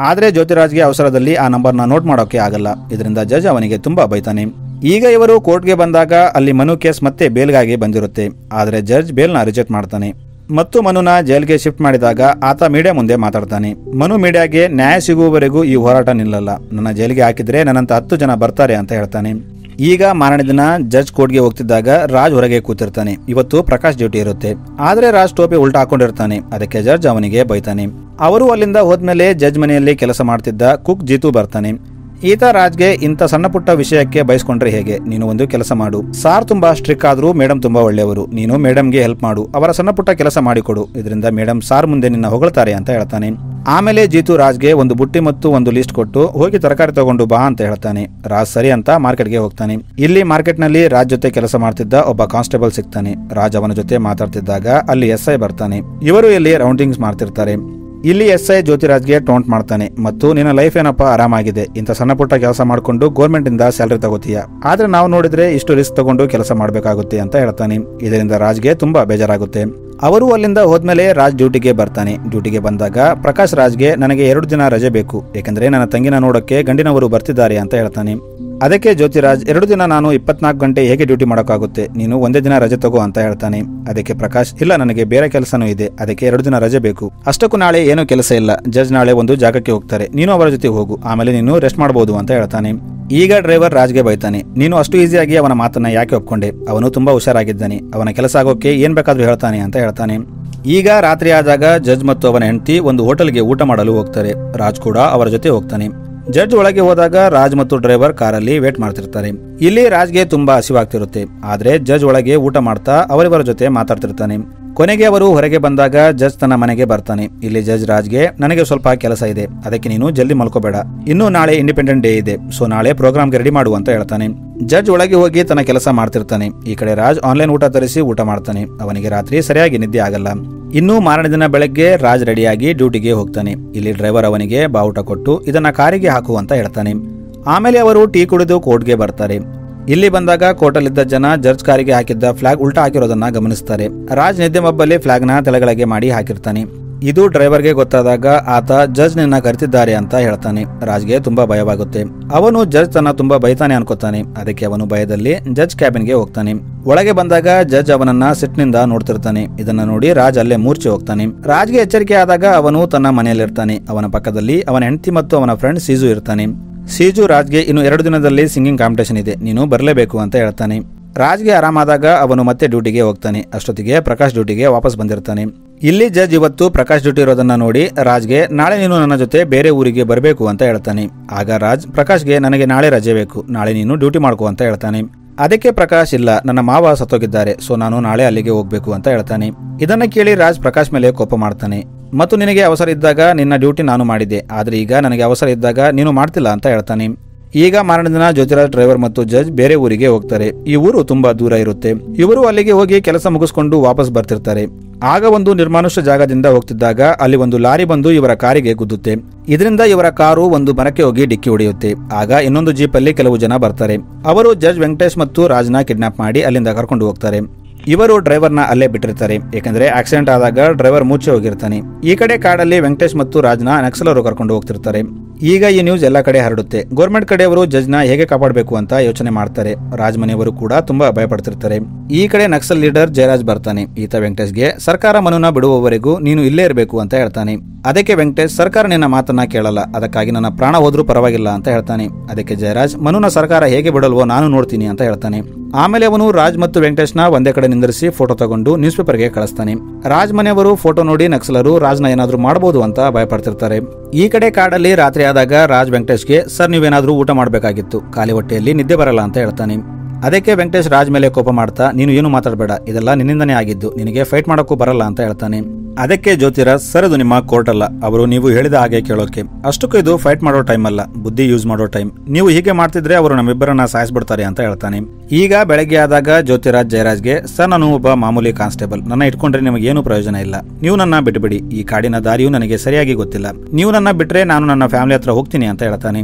S1: ಆದ್ರೆ ಜ್ಯೋತಿರಾಜ್ಗೆ ಅವಸರದಲ್ಲಿ ಆ ನಂಬರ್ನ ನೋಟ್ ಮಾಡೋಕೆ ಆಗಲ್ಲ. ಇದರಿಂದ ಜಡ್ಜ್ ಅವನಿಗೆ ತುಂಬಾ ಬೈತಾನೆ. ಈಗ ಇವರು ಕೋರ್ಟ್ಗೆ ಬಂದಾಗ ಅಲ್ಲಿ ಮನು ಕೇಸ್ ಮತ್ತೆ ಬೇಲ್ಗಾಗಿ ಬಂದಿರುತ್ತೆ. ಆದ್ರೆ ಜಡ್ಜ್ ಬೇಲ್ನ ರಿಜೆಕ್ಟ್ ಮಾಡ್ತಾನೆ ಮತ್ತು ಮನುನ ಜೈಲ್ಗೆ ಶಿಫ್ಟ್ ಮಾಡಿದಾಗ ಆತ ಮೀಡಿಯಾ ಮುಂದೆ ಮಾತಾಡ್ತಾನೆ. ಮನು ಮೀಡಿಯಾಗೆ ನ್ಯಾಯ ಸಿಗುವವರೆಗೂ ಈ ಹೋರಾಟ ನಿಲ್ಲಲ್ಲ, ನನ್ನ ಜೈಲಿಗೆ ಹಾಕಿದ್ರೆ ನನ್ನಂತ 10 ಜನ ಬರ್ತಾರೆ ಅಂತ ಹೇಳ್ತಾನೆ. ಈಗ ಮಾರನೇ ದಿನ ಜಡ್ಜ್ ಕೋರ್ಟ್ಗೆ ಹೋಗ್ತಿದ್ದಾಗ ರಾಜ್ ಹೊರಗೆ ಕೂತಿರ್ತಾನೆ. ಇವತ್ತು ಪ್ರಕಾಶ್ ಡ್ಯೂಟಿ ಇರುತ್ತೆ. ಆದ್ರೆ ರಾಜ್ ಟೋಪಿ ಉಲ್ಟಾ ಹಾಕೊಂಡಿರ್ತಾನೆ. ಅದಕ್ಕೆ ಜಡ್ಜ್ ಅವನಿಗೆ ಬೈತಾನೆ. ಅವರು ಅಲ್ಲಿಂದ ಹೋದ್ಮೇಲೆ ಜಡ್ಜ್ ಮನೆಯಲ್ಲಿ ಕೆಲಸ ಮಾಡ್ತಿದ್ದ ಕುಕ್ ಜೀತು ಬರ್ತಾನೆ. ಈತ ರಾಜ್ಗೆ ಇಂಥ ಸಣ್ಣ ಪುಟ್ಟ ವಿಷಯಕ್ಕೆ ಬಯಸ್ಕೊಂಡ್ರೆ ಹೇಗೆ, ನೀನು ಒಂದು ಕೆಲಸ ಮಾಡು, ಸಾರ್ ತುಂಬಾ ಸ್ಟ್ರಿಕ್ ಆದ್ರೂ ಮೇಡಮ್ ತುಂಬಾ ಒಳ್ಳೆಯವರು, ನೀನು ಮೇಡಮ್ಗೆ ಹೆಲ್ಪ್ ಮಾಡು, ಅವರ ಸಣ್ಣ ಪುಟ್ಟ ಕೆಲಸ ಮಾಡಿಕೊಡು, ಇದರಿಂದ ಮೇಡಮ್ ಸಾರ್ ಮುಂದೆ ನಿನ್ನ ಹೊಗಳ್ತಾರೆ ಅಂತ ಹೇಳ್ತಾನೆ. ಆಮೇಲೆ ಜೀತು ರಾಜ್ಗೆ ಒಂದು ಬುಟ್ಟಿ ಮತ್ತು ಒಂದು ಲಿಸ್ಟ್ ಕೊಟ್ಟು ಹೋಗಿ ತರಕಾರಿ ತಗೊಂಡು ಬಾ ಅಂತ ಹೇಳ್ತಾನೆ. ರಾಜ್ ಸರಿ ಅಂತ ಮಾರ್ಕೆಟ್ಗೆ ಹೋಗ್ತಾನೆ. ಇಲ್ಲಿ ಮಾರ್ಕೆಟ್ ನಲ್ಲಿ ರಾಜ್ ಜೊತೆ ಕೆಲಸ ಮಾಡ್ತಿದ್ದ ಒಬ್ಬ ಕಾನ್ಸ್ಟೇಬಲ್ ಸಿಗ್ತಾನೆ. ರಾಜ್ ಅವನ ಜೊತೆ ಮಾತಾಡ್ತಿದ್ದಾಗ ಅಲ್ಲಿ SI ಬರ್ತಾನೆ. ಇವರು ಇಲ್ಲಿ ರೌಂಡಿಂಗ್ಸ್ ಮಾಡ್ತಿರ್ತಾರೆ. ಇಲ್ಲಿ SI ಜ್ಯೋತಿರಾಜ್ಗೆ ಟೌಂಟ್ ಮಾಡ್ತಾನೆ ಮತ್ತು ನಿನ್ನ ಲೈಫ್ ಏನಪ್ಪ ಆರಾಮಾಗಿದೆ, ಇಂಥ ಸಣ್ಣ ಪುಟ್ಟ ಕೆಲಸ ಮಾಡ್ಕೊಂಡು ಗೌರ್ಮೆಂಟ್ ಇಂದ ಸ್ಯಾಲರಿ ತಗೋತೀಯ, ಆದ್ರೆ ನಾವು ನೋಡಿದ್ರೆ ಇಷ್ಟು ರಿಸ್ಕ್ ತಗೊಂಡು ಕೆಲಸ ಮಾಡಬೇಕಾಗುತ್ತೆ ಅಂತ ಹೇಳ್ತಾನೆ. ಇದರಿಂದ ರಾಜ್ಗೆ ತುಂಬಾ ಬೇಜಾರಾಗುತ್ತೆ. ಅವರು ಅಲ್ಲಿಂದ ಹೋದ್ಮೇಲೆ ರಾಜ್ ಡ್ಯೂಟಿಗೆ ಬರ್ತಾನೆ. ಡ್ಯೂಟಿಗೆ ಬಂದಾಗ ಪ್ರಕಾಶ್ ರಾಜ್ಗೆ, ನನಗೆ 2 ದಿನ ರಜೆ ಬೇಕು, ಯಾಕಂದ್ರೆ ನನ್ನ ತಂಗಿನ ನೋಡಕ್ಕೆ ಗಂಡಿನವರು ಬರ್ತಿದ್ದಾರೆ ಅಂತ ಹೇಳ್ತಾನೆ. ಅದಕ್ಕೆ ಜ್ಯೋತಿರಾಜ್, 2 ದಿನ ನಾನು 24 ಗಂಟೆ ಹೇಗೆ ಡ್ಯೂಟಿ ಮಾಡೋಕ್ಕಾಗುತ್ತೆ, ನೀನು ಒಂದೇ ದಿನ ರಜೆ ತಗೋ ಅಂತ ಹೇಳ್ತಾನೆ. ಅದಕ್ಕೆ ಪ್ರಕಾಶ್, ಇಲ್ಲ ನನಗೆ ಬೇರೆ ಕೆಲಸನೂ ಇದೆ, ಅದಕ್ಕೆ 2 ದಿನ ರಜೆ ಬೇಕು, ಅಷ್ಟಕ್ಕೂ ನಾಳೆ ಏನೂ ಕೆಲಸ ಇಲ್ಲ, ಜಡ್ಜ್ ನಾಳೆ ಒಂದು ಜಾಗಕ್ಕೆ ಹೋಗ್ತಾರೆ, ನೀನು ಅವರ ಜೊತೆ ಹೋಗು, ಆಮೇಲೆ ನೀನು ರೆಸ್ಟ್ ಮಾಡಬಹುದು ಅಂತ ಹೇಳ್ತಾನೆ. ಈಗ ಡ್ರೈವರ್ ರಾಜ್ಗೆ ಬೈತಾನೆ, ನೀನು ಅಷ್ಟು ಈಸಿಯಾಗಿ ಅವನ ಮಾತನ್ನ ಯಾಕೆ ಒಪ್ಕೊಂಡೆ, ಅವನು ತುಂಬಾ ಹುಷಾರಾಗಿದ್ದಾನೆ, ಅವನ ಕೆಲಸ ಆಗೋಕೆ ಏನ್ ಬೇಕಾದ್ರೂ ಹೇಳ್ತಾನೆ ಅಂತ ಹೇಳ್ತಾನೆ. ಈಗ ರಾತ್ರಿ ಆದಾಗ ಜಡ್ಜ್ ಮತ್ತು ಅವನ ಹೆಂಡತಿ ಒಂದು ಹೋಟೆಲ್ಗೆ ಊಟ ಮಾಡಲು ಹೋಗ್ತಾರೆ. ರಾಜ್ ಕೂಡ ಅವರ ಜೊತೆ ಹೋಗ್ತಾನೆ. ಜಡ್ಜ್ ಒಳಗೆ ಹೋದಾಗ ರಾಜ್ ಮತ್ತು ಡ್ರೈವರ್ ಕಾರಲ್ಲಿ ವೇಟ್ ಮಾಡ್ತಿರ್ತಾರೆ. ಇಲ್ಲಿ ರಾಜ್ಗೆ ತುಂಬಾ ಹಸಿವಾಗ್ತಿರುತ್ತೆ. ಆದ್ರೆ ಜಡ್ಜ್ ಒಳಗೆ ಊಟ ಮಾಡ್ತಾ ಅವರಿವರ ಜೊತೆ ಮಾತಾಡ್ತಿರ್ತಾನೆ. ಕೊನೆಗೆ ಅವರು ಹೊರಗೆ ಬಂದಾಗ ಜಡ್ಜ್ ತನ್ನ ಮನೆಗೆ ಬರ್ತಾನೆ. ಇಲ್ಲಿ ಜಡ್ಜ್ ರಾಜ್ಗೆ, ನನಗೆ ಸ್ವಲ್ಪ ಕೆಲಸ ಇದೆ, ಅದಕ್ಕೆ ನೀನು ಜಲ್ದಿ ಮಲ್ಕೋಬೇಡ, ಇನ್ನು ನಾಳೆ ಇಂಡಿಪೆಂಡೆಂಟ್ ಡೇ ಇದೆ, ಸೊ ನಾಳೆ ಪ್ರೋಗ್ರಾಮ್ಗೆ ರೆಡಿ ಮಾಡು ಅಂತ ಹೇಳ್ತಾನೆ. ಜಡ್ಜ್ ಒಳಗೆ ಹೋಗಿ ತನ್ನ ಕೆಲಸ ಮಾಡ್ತಿರ್ತಾನೆ. ಈ ಕಡೆ ರಾಜ್ ಆನ್ಲೈನ್ ಊಟ ತರಿಸಿ ಊಟ ಮಾಡ್ತಾನೆ. ಅವನಿಗೆ ರಾತ್ರಿ ಸರಿಯಾಗಿ ನಿದ್ದೆ ಆಗಲ್ಲ. ಇನ್ನು ಮಾರನೇ ದಿನ ಬೆಳಗ್ಗೆ ರಾಜ್ ರೆಡಿಯಾಗಿ ಡ್ಯೂಟಿಗೆ ಹೋಗ್ತಾನೆ. ಇಲ್ಲಿ ಡ್ರೈವರ್ ಅವನಿಗೆ ಬಾವುಟ ಕೊಟ್ಟು ಇದನ್ನ ಕಾರಿಗೆ ಹಾಕು ಅಂತ ಹೇಳ್ತಾನೆ. ಆಮೇಲೆ ಅವರು ಟೀ ಕುಡಿದು ಕೋರ್ಟ್ಗೆ ಬರ್ತಾರೆ. ಇಲ್ಲಿ ಬಂದಾಗ ಕೋರ್ಟಲ್ಲಿದ್ದ ಜನ ಜಡ್ಜ್ ಕಾರಿಗೆ ಹಾಕಿದ್ದ ಫ್ಲಾಗ್ ಉಲ್ಟಾ ಹಾಕಿರೋದನ್ನ ಗಮನಿಸ್ತಾರೆ. ರಾಜ್ ನಿದ್ದೆ ಮಬ್ಬಲ್ಲಿ ಫ್ಲಾಗ್ ನ ತಲೆಗಳಿಗೆ ಮಾಡಿ ಹಾಕಿರ್ತಾನೆ. ಇದು ಡ್ರೈವರ್ಗೆ ಗೊತ್ತಾದಾಗ ಆತ ಜಡ್ಜ್ ನಿನ್ನ ಕರೆತಿದ್ದಾರೆ ಅಂತ ಹೇಳ್ತಾನೆ. ರಾಜ್ಗೆ ತುಂಬಾ ಭಯವಾಗುತ್ತೆ. ಅವನು ಜಡ್ಜ್ ತನ್ನ ತುಂಬಾ ಬೈತಾನೆ ಅನ್ಕೋತಾನೆ. ಅದಕ್ಕೆ ಅವನು ಭಯದಲ್ಲಿ ಜಡ್ಜ್ ಕ್ಯಾಬಿನ್ಗೆ ಹೋಗ್ತಾನೆ. ಒಳಗೆ ಬಂದಾಗ ಜಡ್ಜ್ ಅವನನ್ನ ಸಿಟ್ನಿಂದ ನೋಡ್ತಿರ್ತಾನೆ. ಇದನ್ನ ನೋಡಿ ರಾಜ್ ಅಲ್ಲೇ ಮೂರ್ಛೆ ಹೋಗ್ತಾನೆ. ರಾಜ್ಗೆ ಎಚ್ಚರಿಕೆ ಆದಾಗ ಅವನು ತನ್ನ ಮನೆಯಲ್ಲಿರ್ತಾನೆ. ಅವನ ಪಕ್ಕದಲ್ಲಿ ಅವನ ಹೆಂಡತಿ ಮತ್ತು ಅವನ ಫ್ರೆಂಡ್ ಸೀಜು ಇರ್ತಾನೆ. ಸೀಜು ರಾಜ್ಗೆ, ಇನ್ನು 2 ದಿನದಲ್ಲಿ ಸಿಂಗಿಂಗ್ ಕಾಂಪಿಟೇಷನ್ ಇದೆ, ನೀನು ಬರಲೇಬೇಕು ಅಂತ ಹೇಳ್ತಾನೆ. ರಾಜ್ಗೆ ಆರಾಮಾದಾಗ ಅವನು ಮತ್ತೆ ಡ್ಯೂಟಿಗೆ ಹೋಗ್ತಾನೆ. ಅಷ್ಟೊತ್ತಿಗೆ ಪ್ರಕಾಶ್ ಡ್ಯೂಟಿಗೆ ವಾಪಸ್ ಬಂದಿರ್ತಾನೆ. ಇಲ್ಲಿ ಜಡ್ಜ್ ಇವತ್ತು ಪ್ರಕಾಶ್ ಡ್ಯೂಟಿ ಇರೋದನ್ನ ನೋಡಿ ರಾಜ್ಗೆ, ನಾಳೆ ನೀನು ನನ್ನ ಜೊತೆ ಬೇರೆ ಊರಿಗೆ ಬರಬೇಕು ಅಂತ ಹೇಳ್ತಾನೆ. ಆಗ ರಾಜ್ ಪ್ರಕಾಶ್ಗೆ, ನನಗೆ ನಾಳೆ ರಜೆ ಬೇಕು, ನಾಳೆ ನೀನು ಡ್ಯೂಟಿ ಮಾಡ್ಕೋ ಅಂತ ಹೇಳ್ತಾನೆ. ಅದಕ್ಕೆ ಪ್ರಕಾಶ್, ಇಲ್ಲ ನನ್ನ ಮಾವ ಸತ್ತೋಗಿದ್ದಾರೆ, ಸೊ ನಾನು ನಾಳೆ ಅಲ್ಲಿಗೆ ಹೋಗ್ಬೇಕು ಅಂತ ಹೇಳ್ತಾನೆ. ಇದನ್ನ ಕೇಳಿ ರಾಜ್ ಪ್ರಕಾಶ್ ಮೇಲೆ ಕೋಪ ಮಾಡ್ತಾನೆ ಮತ್ತು ನಿನಗೆ ಅವಸರ ಇದ್ದಾಗ ನಿನ್ನ ಡ್ಯೂಟಿ ನಾನು ಮಾಡಿದ್ದೆ, ಆದ್ರೆ ಈಗ ನನಗೆ ಅವಸರ ಇದ್ದಾಗ ನೀನು ಮಾಡ್ತಿಲ್ಲ ಅಂತ ಹೇಳ್ತಾನೆ. ಈಗ ಮಾರನೇ ದಿನ ಜ್ಯೋತಿರಾಜ್ ಡ್ರೈವರ್ ಮತ್ತು ಜಡ್ಜ್ ಬೇರೆ ಊರಿಗೆ ಹೋಗ್ತಾರೆ. ಈ ಊರು ತುಂಬಾ ದೂರ ಇರುತ್ತೆ. ಇವರು ಅಲ್ಲಿಗೆ ಹೋಗಿ ಕೆಲಸ ಮುಗಿಸ್ಕೊಂಡು ವಾಪಸ್ ಬರ್ತಿರ್ತಾರೆ. ಆಗ ಒಂದು ನಿರ್ಮಾನುಷ್ಯ ಜಾಗದಿಂದ ಹೋಗ್ತಿದ್ದಾಗ ಅಲ್ಲಿ ಒಂದು ಲಾರಿ ಬಂದು ಇವರ ಕಾರಿಗೆ ಗುದ್ದುತ್ತೆ. ಇದರಿಂದ ಇವರ ಕಾರು ಒಂದು ಮರಕ್ಕೆ ಹೋಗಿ ಡಿಕ್ಕಿ ಹೊಡೆಯುತ್ತೆ. ಆಗ ಇನ್ನೊಂದು ಜೀಪಲ್ಲಿ ಕೆಲವು ಜನ ಬರ್ತಾರೆ. ಅವರು ಜಡ್ಜ್ ವೆಂಕಟೇಶ್ ಮತ್ತು ರಾಜ್ನ ಕಿಡ್ನಾಪ್ ಮಾಡಿ ಅಲ್ಲಿಂದ ಕರ್ಕೊಂಡು ಹೋಗ್ತಾರೆ. ಇವರು ಡ್ರೈವರ್ನ ಅಲ್ಲೇ ಬಿಟ್ಟಿರ್ತಾರೆ, ಏಕೆಂದ್ರೆ ಆಕ್ಸಿಡೆಂಟ್ ಆದಾಗ ಡ್ರೈವರ್ ಮೂಚೆ ಹೋಗಿರ್ತಾನೆ. ಈ ಕಡೆ ಕಾಡಲ್ಲಿ ವೆಂಕಟೇಶ್ ಮತ್ತು ರಾಜ್ನ ನಕ್ಸಲರು ಕರ್ಕೊಂಡು ಹೋಗ್ತಿರ್ತಾರೆ. ಈಗ ಈ ನ್ಯೂಸ್ ಎಲ್ಲ ಕಡೆ ಹರಡುತ್ತೆ. ಗೌರ್ಮೆಂಟ್ ಕಡೆಯವರು ಜಡ್ಜ್ನ ಹೇಗೆ ಕಾಪಾಡಬೇಕು ಅಂತ ಯೋಚನೆ ಮಾಡ್ತಾರೆ. ರಾಜ್ ಮನೆಯವರು ಕೂಡ ತುಂಬಾ ಭಯಪಡ್ತಿರ್ತಾರೆ. ಈ ಕಡೆ ನಕ್ಸಲ್ ಲೀಡರ್ ಜಯರಾಜ್ ಬರ್ತಾನೆ. ಈತ ವೆಂಕಟೇಶ್ಗೆ ಸರ್ಕಾರ ಮನುನ ಬಿಡುವವರೆಗೂ ನೀನು ಇಲ್ಲೇ ಇರಬೇಕು ಅಂತ ಹೇಳ್ತಾನೆ. ಅದಕ್ಕೆ ವೆಂಕಟೇಶ್ ಸರ್ಕಾರ ನಿನ್ನ ಮಾತನ್ನ ಕೇಳಲ್ಲ, ಅದಕ್ಕಾಗಿ ನನ್ನ ಪ್ರಾಣ ಹೋದ್ರೂ ಪರವಾಗಿಲ್ಲ ಅಂತ ಹೇಳ್ತಾನೆ. ಅದಕ್ಕೆ ಜಯರಾಜ್ ಮನುನ ಸರ್ಕಾರ ಹೇಗೆ ಬಿಡಲ್ವೋ ನಾನು ನೋಡ್ತೀನಿ ಅಂತ ಹೇಳ್ತಾನೆ. ಆಮೇಲೆ ಅವನು ರಾಜ್ ಮತ್ತು ವೆಂಕಟೇಶ್ನ ಒಂದೇ ಕಡೆ ನಿಂದಿರಿಸಿ ಫೋಟೋ ತಗೊಂಡು ನ್ಯೂಸ್ ಪೇಪರ್ಗೆ ಕಳಿಸ್ತಾನೆ. ರಾಜ್ ಮನೆಯವರು ಫೋಟೋ ನೋಡಿ ನಕ್ಸಲರು ರಾಜ್ನ ಏನಾದ್ರೂ ಮಾಡಬಹುದು ಅಂತ ಭಯಪಡ್ತಿರ್ತಾರೆ. ಈ ಕಡೆ ಕಾಡಲ್ಲಿ ರಾತ್ರಿ ಆದಾಗ ರಾಜ್ ವೆಂಕಟೇಶ್ಗೆ ಸರ್ ನೀವೇನಾದ್ರೂ ಊಟ ಮಾಡಬೇಕಾಗಿತ್ತು, ಖಾಲಿ ಹೊಟ್ಟೆಯಲ್ಲಿ ನಿದ್ದೆ ಬರಲ್ಲ ಅಂತ ಹೇಳ್ತಾನೆ. ಅದಕ್ಕೆ ವೆಂಕಟೇಶ್ ರಾಜ್ ಮೇಲೆ ಕೋಪ ಮಾಡ್ತಾ ನೀನು ಏನು ಮಾತಾಡಬೇಡ, ಇದೆಲ್ಲ ನಿನ್ನಿಂದನೇ ಆಗಿದ್ದು, ನಿನಗೆ ಫೈಟ್ ಮಾಡೋಕ್ಕೂ ಬರಲ್ಲ ಅಂತ ಹೇಳ್ತಾನೆ. ಅದಕ್ಕೆ ಜ್ಯೋತಿರಾಜ್ ಸರ್ ಅದು ನಿಮ್ಮ ಕೋರ್ಟ್ ಅಲ್ಲ, ಅವರು ನೀವು ಹೇಳಿದ ಹಾಗೆ ಕೇಳೋಕೆ, ಅಷ್ಟಕ್ಕೂ ಇದು ಫೈಟ್ ಮಾಡೋ ಟೈಮ್ ಅಲ್ಲ, ಬುದ್ಧಿ ಯೂಸ್ ಮಾಡೋ ಟೈಮ್, ನೀವು ಹೀಗೆ ಮಾಡ್ತಿದ್ರೆ ಅವರು ನಮ್ಮಿಬ್ಬರನ್ನ ಸಾಯಿಸ್ಬಿಡ್ತಾರೆ ಅಂತ ಹೇಳ್ತಾನೆ. ಈಗ ಬೆಳಗ್ಗೆ ಆದಾಗ ಜ್ಯೋತಿರಾಜ್ ಜಯರಾಜ್ಗೆ ಸರ್ ನಾನು ಒಬ್ಬ ಮಾಮೂಲಿ ಕಾನ್ಸ್ಟೇಬಲ್, ನನ್ನ ಇಟ್ಕೊಂಡ್ರೆ ನಿಮಗೆ ಏನು ಪ್ರಯೋಜನ ಇಲ್ಲ, ನೀವು ನನ್ನ ಬಿಟ್ಬಿಡಿ, ಈ ಕಾಡಿನ ದಾರಿಯೂ ನನಗೆ ಸರಿಯಾಗಿ ಗೊತ್ತಿಲ್ಲ, ನೀವು ನನ್ನ ಬಿಟ್ರೆ ನಾನು ನನ್ನ ಫ್ಯಾಮಿಲಿ ಹತ್ರ ಹೋಗ್ತೀನಿ ಅಂತ ಹೇಳ್ತಾನೆ.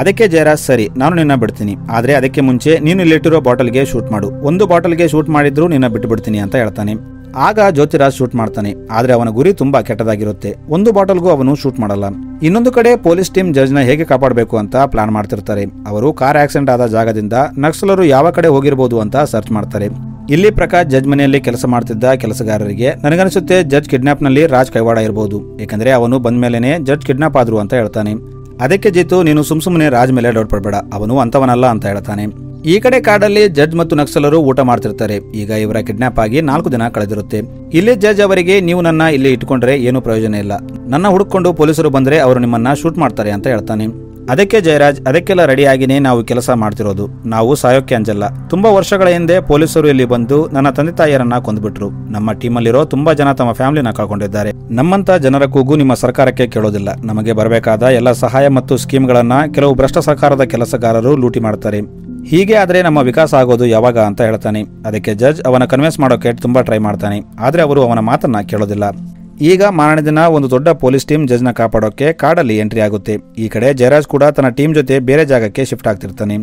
S1: ಅದಕ್ಕೆ ಜಯರಾಜ್ ಸರಿ ನಾನು ನಿನ್ನ ಬಿಡ್ತೀನಿ, ಆದ್ರೆ ಅದಕ್ಕೆ ಮುಂಚೆ ನೀನು ಇಲ್ಲಿಟ್ಟಿರೋ ಬಾಟಲ್ಗೆ ಶೂಟ್ ಮಾಡು, ಒಂದು ಬಾಟಲ್ಗೆ ಶೂಟ್ ಮಾಡಿದ್ರು ನಿನ್ನ ಬಿಟ್ಟು ಬಿಡ್ತೀನಿ ಅಂತ ಹೇಳ್ತಾನೆ. ಆಗ ಜ್ಯೋತಿರಾಜ್ ಶೂಟ್ ಮಾಡ್ತಾನೆ, ಆದ್ರೆ ಅವನ ಗುರಿ ತುಂಬಾ ಕೆಟ್ಟದಾಗಿರುತ್ತೆ, ಒಂದು ಬಾಟಲ್ಗೂ ಅವನು ಶೂಟ್ ಮಾಡಲ್ಲ. ಇನ್ನೊಂದು ಕಡೆ ಪೊಲೀಸ್ ಟೀಮ್ ಜಡ್ಜ್ನ ಹೇಗೆ ಕಾಪಾಡಬೇಕು ಅಂತ ಪ್ಲಾನ್ ಮಾಡ್ತಿರ್ತಾರೆ. ಅವರು ಕಾರ್ ಆಕ್ಸಿಡೆಂಟ್ ಆದ ಜಾಗದಿಂದ ನಕ್ಸಲರು ಯಾವ ಕಡೆ ಹೋಗಿರಬಹುದು ಅಂತ ಸರ್ಚ್ ಮಾಡ್ತಾರೆ. ಇಲ್ಲಿ ಪ್ರಕಾಶ್ ಜಡ್ಜ್ ಮನೆಯಲ್ಲಿ ಕೆಲಸ ಮಾಡ್ತಿದ್ದ ಕೆಲಸಗಾರರಿಗೆ ನನಗನ್ಸುತ್ತೆ ಜಡ್ಜ್ ಕಿಡ್ನಾಪ್ ನಲ್ಲಿ ರಾಜ್ ಕೈವಾಡ ಇರಬಹುದು, ಯಾಕಂದ್ರೆ ಅವನು ಬಂದ ಮೇಲೆನೆ ಜಡ್ಜ್ ಕಿಡ್ನಾಪ್ ಆದ್ರು ಅಂತ ಹೇಳ್ತಾನೆ. ಅದಕ್ಕೆ ಜೀತು ನೀನು ಸುಮ್ಸುಮ್ಮನೆ ರಾಜ್ ಮೇಲೆ ಡೌಟ್ ಪಡಬೇಡ, ಅವನು ಅಂತವನಲ್ಲ ಅಂತ ಹೇಳ್ತಾನೆ. ಈ ಕಡೆ ಕಾಡಲ್ಲಿ ಜಡ್ಜ್ ಮತ್ತು ನಕ್ಸಲರು ಊಟ ಮಾಡ್ತಿರ್ತಾರೆ. ಈಗ ಇವರ ಕಿಡ್ನಾಪ್ ಆಗಿ 4 ದಿನ ಕಳೆದಿರುತ್ತೆ. ಇಲ್ಲಿ ಜಡ್ಜ್ ಅವರಿಗೆ ನೀವು ನನ್ನ ಇಲ್ಲಿ ಇಟ್ಕೊಂಡ್ರೆ ಏನು ಪ್ರಯೋಜನ ಇಲ್ಲ, ನನ್ನ ಹುಡುಕೊಂಡು ಪೊಲೀಸರು ಬಂದ್ರೆ ಅವರು ನಿಮ್ಮನ್ನ ಶೂಟ್ ಮಾಡ್ತಾರೆ ಅಂತ ಹೇಳ್ತಾನೆ. ಅದಕ್ಕೆ ಜಯರಾಜ್ ಅದಕ್ಕೆಲ್ಲ ರೆಡಿಯಾಗಿನೇ ನಾವು ಕೆಲಸ ಮಾಡ್ತಿರೋದು, ನಾವು ಸಾಯೋಕ್ಕೆ ಅಂಜಲ್ಲ, ತುಂಬಾ ವರ್ಷಗಳ ಹಿಂದೆ ಪೊಲೀಸರು ಇಲ್ಲಿ ಬಂದು ನನ್ನ ತಂದೆ ತಾಯಿಯರನ್ನ ಕೊಂದ್ಬಿಟ್ರು, ನಮ್ಮ ಟೀಮಲ್ಲಿರೋ ತುಂಬಾ ಜನ ತಮ್ಮ ಫ್ಯಾಮಿಲಿನ ಕಳ್ಕೊಂಡಿದ್ದಾರೆ, ನಮ್ಮಂತ ಜನರ ಕೂಗು ನಿಮ್ಮ ಸರ್ಕಾರಕ್ಕೆ ಕೇಳೋದಿಲ್ಲ, ನಮಗೆ ಬರಬೇಕಾದ ಎಲ್ಲ ಸಹಾಯ ಮತ್ತು ಸ್ಕೀಮ್ಗಳನ್ನ ಕೆಲವು ಭ್ರಷ್ಟ ಸರ್ಕಾರದ ಕೆಲಸಗಾರರು ಲೂಟಿ ಮಾಡ್ತಾರೆ, ಹೀಗೆ ಆದ್ರೆ ನಮ್ಮ ವಿಕಾಸ ಆಗೋದು ಯಾವಾಗ ಅಂತ ಹೇಳ್ತಾನೆ. ಅದಕ್ಕೆ ಜಡ್ಜ್ ಅವನ ಕನ್ವಿನ್ಸ್ ಮಾಡೋಕೆ ತುಂಬಾ ಟ್ರೈ ಮಾಡ್ತಾನೆ, ಆದ್ರೆ ಅವರು ಅವನ ಮಾತನ್ನ ಕೇಳೋದಿಲ್ಲ. ಈಗ ಮಾರನೇ ದಿನ ಒಂದು ದೊಡ್ಡ ಪೊಲೀಸ್ ಟೀಮ್ ಜಡ್ಜ್ನ ಕಾಪಾಡೋಕೆ ಕಾಡಲ್ಲಿ ಎಂಟ್ರಿ ಆಗುತ್ತೆ. ಈ ಕಡೆ ಜಯರಾಜ್ ಕೂಡ ತನ್ನ ಟೀಮ್ ಜೊತೆ ಬೇರೆ ಜಾಗಕ್ಕೆ ಶಿಫ್ಟ್ ಆಗ್ತಿರ್ತಾನೆ.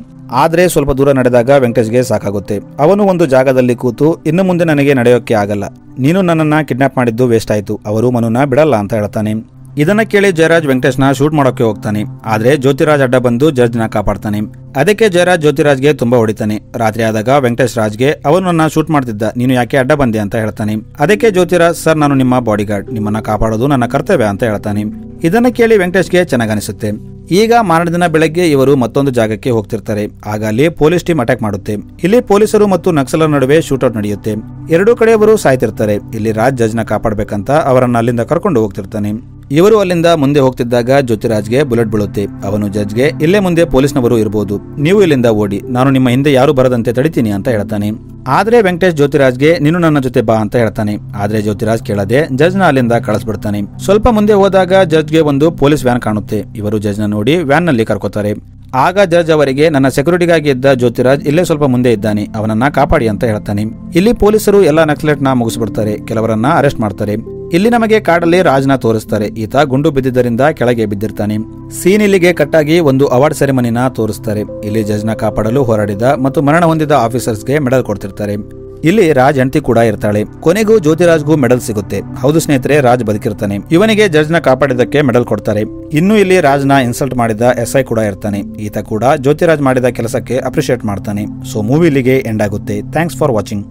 S1: ಆದ್ರೆ ಸ್ವಲ್ಪ ದೂರ ನಡೆದಾಗ ವೆಂಕಟೇಶ್ಗೆ ಸಾಕಾಗುತ್ತೆ. ಅವನು ಒಂದು ಜಾಗದಲ್ಲಿ ಕೂತು ಇನ್ನು ಮುಂದೆ ನನಗೆ ನಡೆಯೋಕೆ ಆಗಲ್ಲ, ನೀನು ನನ್ನನ್ನ ಕಿಡ್ನಾಪ್ ಮಾಡಿದ್ದು ವೇಸ್ಟ್ ಆಯ್ತು, ಅವರು ಮನುನ ಬಿಡಲ್ಲ ಅಂತ ಹೇಳ್ತಾನೆ. ಇದನ್ನ ಕೇಳಿ ಜಯರಾಜ್ ವೆಂಕಟೇಶ್ನ ಶೂಟ್ ಮಾಡೋಕೆ ಹೋಗ್ತಾನೆ, ಆದ್ರೆ ಜ್ಯೋತಿರಾಜ್ ಅಡ್ಡ ಬಂದು ಜಡ್ಜ್ನ ಕಾಪಾಡ್ತಾನೆ. ಅದಕ್ಕೆ ಜಯರಾಜ್ ಜ್ಯೋತಿರಾಜ್ಗೆ ತುಂಬಾ ಹೊಡಿತಾನೆ. ರಾತ್ರಿ ಆದಾಗ ವೆಂಕಟೇಶ್ ರಾಜ್ಗೆ ಅವನು ನನ್ನ ಶೂಟ್ ಮಾಡ್ತಿದ್ದ, ನೀನು ಯಾಕೆ ಅಡ್ಡ ಬಂದೆ ಅಂತ ಹೇಳ್ತಾನೆ. ಅದಕ್ಕೆ ಜ್ಯೋತಿರಾಜ್ ಸರ್ ನಾನು ನಿಮ್ಮ ಬಾಡಿಗಾರ್ಡ್, ನಿಮ್ಮನ್ನ ಕಾಪಾಡೋದು ನನ್ನ ಕರ್ತವ್ಯ ಅಂತ ಹೇಳ್ತಾನೆ. ಇದನ್ನ ಕೇಳಿ ವೆಂಕಟೇಶ್ಗೆ ಚೆನ್ನಾಗನಿಸುತ್ತೆ. ಈಗ ಮಾರನೇ ದಿನ ಬೆಳಗ್ಗೆ ಇವರು ಮತ್ತೊಂದು ಜಾಗಕ್ಕೆ ಹೋಗ್ತಿರ್ತಾರೆ. ಆಗ ಅಲ್ಲಿ ಪೊಲೀಸ್ ಟೀಮ್ ಅಟ್ಯಾಕ್ ಮಾಡುತ್ತೆ. ಇಲ್ಲಿ ಪೊಲೀಸರು ಮತ್ತು ನಕ್ಸಲರ ನಡುವೆ ಶೂಟೌಟ್ ನಡೆಯುತ್ತೆ. ಎರಡೂ ಕಡೆಯವರು ಸಾಯ್ತಿರ್ತಾರೆ. ಇಲ್ಲಿ ರಾಜ್ ಜಡ್ಜ್ನ ಕಾಪಾಡಬೇಕಂತ ಅವರನ್ನ ಅಲ್ಲಿಂದ ಕರ್ಕೊಂಡು ಹೋಗ್ತಿರ್ತಾನೆ. ಇವರು ಅಲ್ಲಿಂದ ಮುಂದೆ ಹೋಗ್ತಿದ್ದಾಗ ಜ್ಯೋತಿರಾಜ್ಗೆ ಬುಲೆಟ್ ಬೀಳುತ್ತೆ. ಅವನು ಜಡ್ಜ್ಗೆ ಇಲ್ಲೇ ಮುಂದೆ ಪೊಲೀಸ್ನವರು ಇರಬಹುದು, ನೀವು ಇಲ್ಲಿಂದ ಓಡಿ, ನಾನು ನಿಮ್ಮ ಹಿಂದೆ ಯಾರು ಬರದಂತೆ ತಡಿತೀನಿ ಅಂತ ಹೇಳ್ತಾನೆ. ಆದ್ರೆ ವೆಂಕಟೇಶ್ ಜ್ಯೋತಿರಾಜ್ಗೆ ನೀನು ನನ್ನ ಜೊತೆ ಬಾ ಅಂತ ಹೇಳ್ತಾನೆ. ಆದ್ರೆ ಜ್ಯೋತಿರಾಜ್ ಕೇಳದೆ ಜಡ್ಜ್ನ ಅಲ್ಲಿಂದ ಕಳಿಸ್ಬಿಡ್ತಾನೆ. ಸ್ವಲ್ಪ ಮುಂದೆ ಹೋದಾಗ ಜಡ್ಜ್ಗೆ ಒಂದು ಪೊಲೀಸ್ ವ್ಯಾನ್ ಕಾಣುತ್ತೆ. ಇವರು ಜಡ್ಜ್ನ ನೋಡಿ ವ್ಯಾನ್ ನಲ್ಲಿ ಕರ್ಕೋತಾರೆ. ಆಗ ಜಡ್ಜ್ ಅವರಿಗೆ ನನ್ನ ಸೆಕ್ಯೂರಿಟಿಗಾಗಿ ಇದ್ದ ಜ್ಯೋತಿರಾಜ್ ಇಲ್ಲೇ ಸ್ವಲ್ಪ ಮುಂದೆ ಇದ್ದಾನೆ, ಅವನನ್ನ ಕಾಪಾಡಿ ಅಂತ ಹೇಳ್ತಾನೆ. ಇಲ್ಲಿ ಪೊಲೀಸರು ಎಲ್ಲಾ ನಕ್ಸಲೇಟ್ನ ಮುಗಿಸ್ಬಿಡ್ತಾರೆ, ಕೆಲವರನ್ನ ಅರೆಸ್ಟ್ ಮಾಡ್ತಾರೆ. ಇಲ್ಲಿ ನಮಗೆ ಕಾಡಲ್ಲಿ ರಾಜ್ನ ತೋರಿಸ್ತಾರೆ. ಈತ ಗುಂಡು ಬಿದ್ದಿದ್ದರಿಂದ ಕೆಳಗೆ ಬಿದ್ದಿರ್ತಾನೆ. ಸೀನ್ ಇಲ್ಲಿಗೆ ಕಟ್ಟಾಗಿ ಒಂದು ಅವಾರ್ಡ್ ಸೆರೆಮನಿನ ತೋರಿಸ್ತಾರೆ. ಇಲ್ಲಿ ಜಡ್ಜ್ನ ಕಾಪಾಡಲು ಹೋರಾಡಿದ ಮತ್ತು ಮರಣ ಹೊಂದಿದ ಆಫೀಸರ್ಸ್ಗೆ ಮೆಡಲ್ ಕೊಡ್ತಿರ್ತಾರೆ. ಇಲ್ಲಿ ರಾಜ್ ಹೆಂಡತಿ ಕೂಡ ಇರ್ತಾಳೆ. ಕೊನೆಗೂ ಜ್ಯೋತಿರಾಜ್ಗೂ ಮೆಡಲ್ ಸಿಗುತ್ತೆ. ಹೌದು ಸ್ನೇಹಿತರೆ, ರಾಜ್ ಬದುಕಿರ್ತಾನೆ. ಇವನಿಗೆ ಜಡ್ಜ್ನ ಕಾಪಾಡಿದಕ್ಕೆ ಮೆಡಲ್ ಕೊಡ್ತಾರೆ. ಇನ್ನು ಇಲ್ಲಿ ರಾಜ್ನ ಇನ್ಸಲ್ಟ್ ಮಾಡಿದ SI ಕೂಡ ಇರ್ತಾನೆ. ಈತ ಕೂಡ ಜ್ಯೋತಿರಾಜ್ ಮಾಡಿದ ಕೆಲಸಕ್ಕೆ ಅಪ್ರಿಶಿಯೇಟ್ ಮಾಡ್ತಾನೆ. ಸೊ ಮೂವಿ ಇಲ್ಲಿಗೆ ಎಂಡ್ ಆಗುತ್ತೆ. Thanks for watching.